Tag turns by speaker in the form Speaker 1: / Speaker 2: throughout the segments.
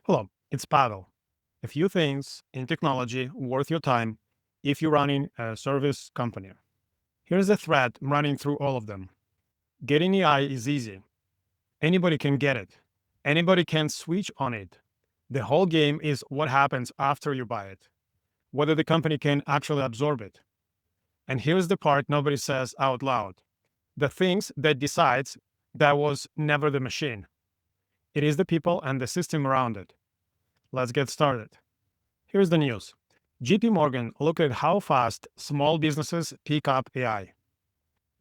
Speaker 1: Hello, it's Pavel. A few things in technology worth your time if you're running a service company. Here's a thread running through all of them. Getting AI is easy. Anybody can get it. Anybody can switch on it. The whole game is what happens after you buy it, whether the company can actually absorb it. And here's the part nobody says out loud. The things that decides that was never the machine. It is the people and the system around it. Let's get started. Here's the news. JP Morgan looked at how fast small businesses pick up AI.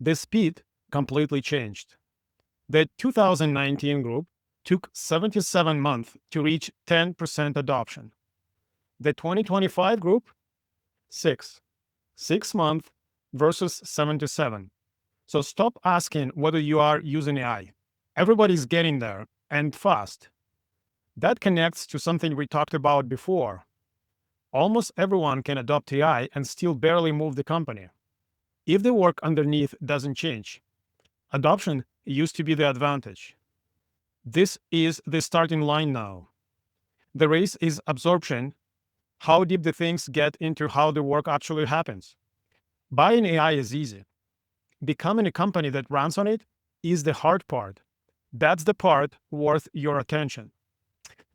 Speaker 1: The speed completely changed. The 2019 group took 77 months to reach 10% adoption. The 2025 group, 6. 6 months versus 77. So stop asking whether you are using AI. Everybody's getting there, and fast. That connects to something we talked about before. Almost everyone can adopt AI and still barely move the company if the work underneath doesn't change. Adoption used to be the advantage. This is the starting line now. The race is absorption, how deep the things get into how the work actually happens. Buying AI is easy. Becoming a company that runs on it is the hard part. That's the part worth your attention.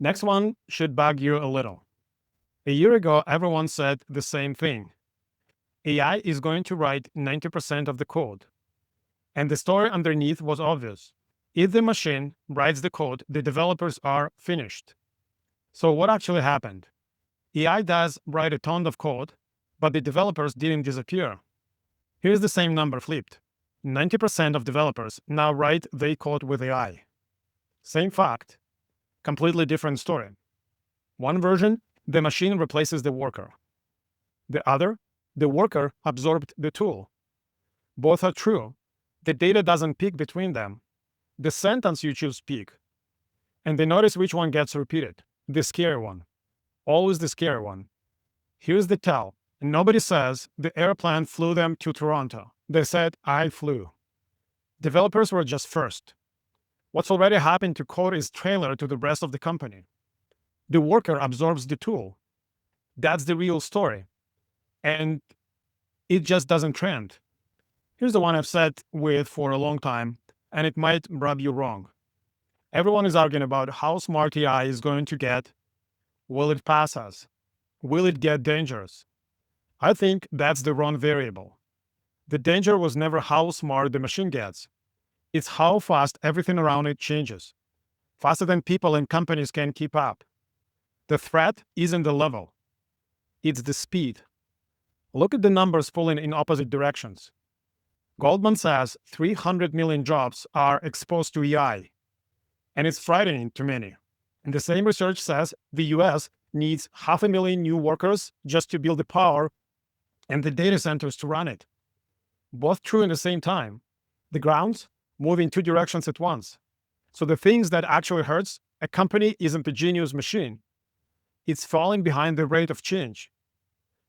Speaker 1: Next one should bug you a little. A year ago, everyone said the same thing. AI is going to write 90% of the code. And the story underneath was obvious. If the machine writes the code, the developers are finished. So what actually happened? AI does write a ton of code, but the developers didn't disappear. Here's the same number flipped. 90% of developers now write their code with AI. Same fact, completely different story. One version, the machine replaces the worker. The other, the worker absorbed the tool. Both are true. The data doesn't peak between them. The sentence you choose peak. And they notice which one gets repeated. The scary one. Always the scary one. Here's the tell. Nobody says the airplane flew them to Toronto. They said, I flew. Developers were just first. What's already happened to code is trailer to the rest of the company. The worker absorbs the tool. That's the real story. And it just doesn't trend. Here's the one I've sat with for a long time, and it might rub you wrong. Everyone is arguing about how smart AI is going to get. Will it pass us? Will it get dangerous? I think that's the wrong variable. The danger was never how smart the machine gets. It's how fast everything around it changes. Faster than people and companies can keep up. The threat isn't the level. It's the speed. Look at the numbers pulling in opposite directions. Goldman says 300 million jobs are exposed to AI, and it's frightening to many. And the same research says the US needs 500,000 new workers just to build the power and the data centers to run it. Both true in the same time. The grounds move in two directions at once. So the things that actually hurts a company isn't a genius machine. It's falling behind the rate of change,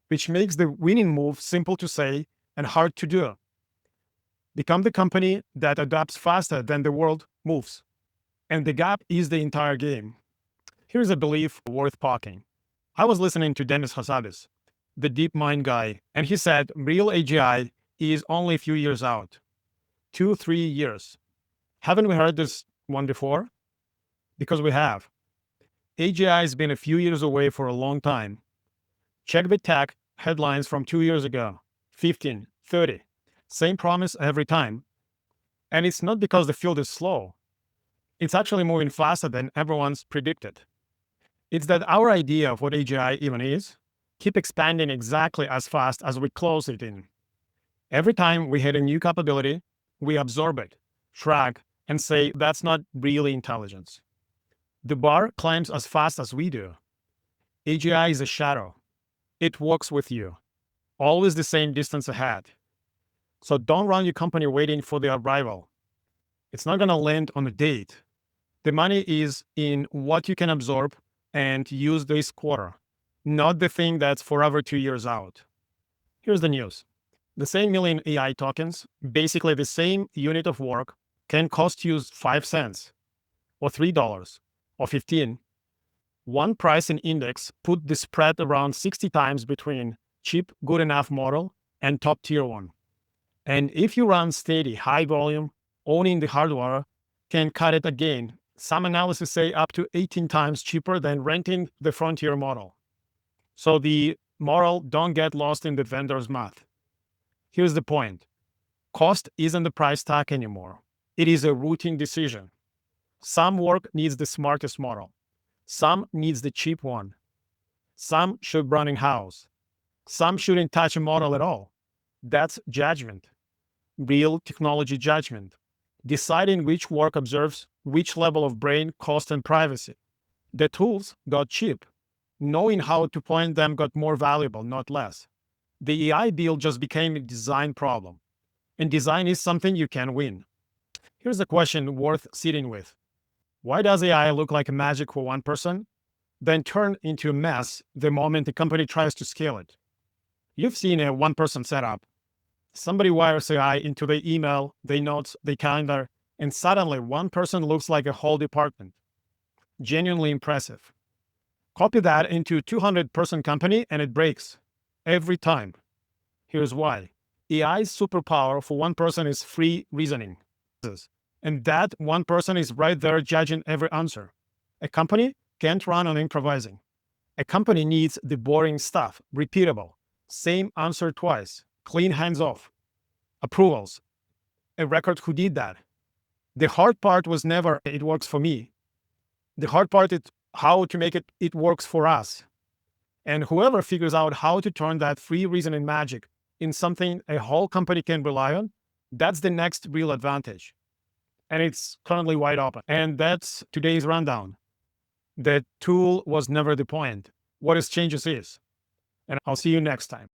Speaker 1: which makes the winning move simple to say and hard to do. Become the company that adapts faster than the world moves. And the gap is the entire game. Here's a belief worth parking. I was listening to Demis Hassabis, the deep mind guy, and he said real AGI is only a few years out. 2-3 years. Haven't we heard this one before? Because we have. AGI has been a few years away for a long time. Check the tech headlines from 2 years ago. 15, 30. Same promise every time. And it's not because the field is slow. It's actually moving faster than everyone's predicted. It's that our idea of what AGI even is keep expanding exactly as fast as we close it in. Every time we hit a new capability, we absorb it, shrug, and say that's not really intelligence. The bar climbs as fast as we do. AGI is a shadow. It walks with you, always the same distance ahead. So don't run your company waiting for the arrival. It's not going to land on a date. The money is in what you can absorb and use this quarter, not the thing that's forever 2 years out. Here's the news. The same million AI tokens, basically the same unit of work, can cost you 5 cents, or $3, or 15. One pricing index put the spread around 60 times between cheap, good enough model and top tier one. And if you run steady, high volume, owning the hardware can cut it again. Some analysis say up to 18 times cheaper than renting the frontier model. So the moral, don't get lost in the vendor's math. Here's the point. Cost isn't the price tag anymore. It is a routine decision. Some work needs the smartest model. Some needs the cheap one. Some should run in-house. Some shouldn't touch a model at all. That's judgment. Real technology judgment. Deciding which work observes which level of brain, cost, and privacy. The tools got cheap. Knowing how to point them got more valuable, not less. The AI deal just became a design problem. And design is something you can win. Here's a question worth sitting with. Why does AI look like magic for one person, then turn into a mess the moment the company tries to scale it? You've seen a one-person setup. Somebody wires AI into their email, their notes, their calendar, and suddenly one person looks like a whole department. Genuinely impressive. Copy that into a 200-person company and it breaks. Every time. Here's why. AI's superpower for one person is free reasoning. And that one person is right there judging every answer. A company can't run on improvising. A company needs the boring stuff, repeatable, same answer twice, clean hands off, approvals, a record who did that. The hard part was never, it works for me. The hard part is how to make it works for us. And whoever figures out how to turn that free reasoning magic in something a whole company can rely on, that's the next real advantage. And it's currently wide open. And that's today's rundown. The tool was never the point. What is changes is. And I'll see you next time.